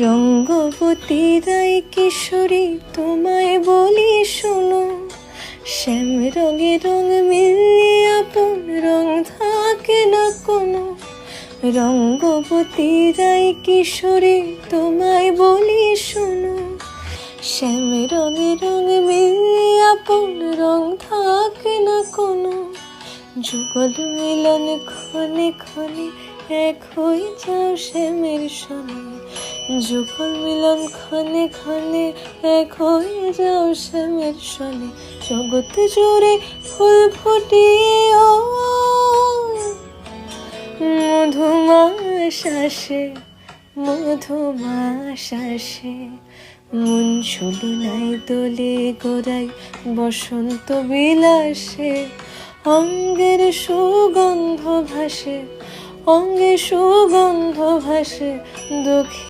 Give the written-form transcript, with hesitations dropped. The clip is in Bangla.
রঙ্গবতী রাই কিশোরী তোমায় বলি শোনো, শ্যাম রঙে রং মিলিয়ে আপন রং থাকে না কোনো। রঙ্গবতী রাই কিশোরী তোমায় বলি শোনো, শ্যাম রঙে রং মিলিয়ে আপন রং থাকে না কোনো। যুগল মিলন ক্ষণে ক্ষণে এক হয়ে যাও শ্যামের সনে, যুগল মিলন ক্ষণে ক্ষণে এক হয়ে যাও শ্যামের সনে। জগৎ জুড়ে ফুল ফুটিয়ে ও মধুমাস আসে, মধুমাস আসে। মন ঝুলনায় দোলে গোড়ায় বসন্ত বিলাসে, অঙ্গের সুগন্ধ ভাসে, অঙ্গে সুগন্ধ ভাসে।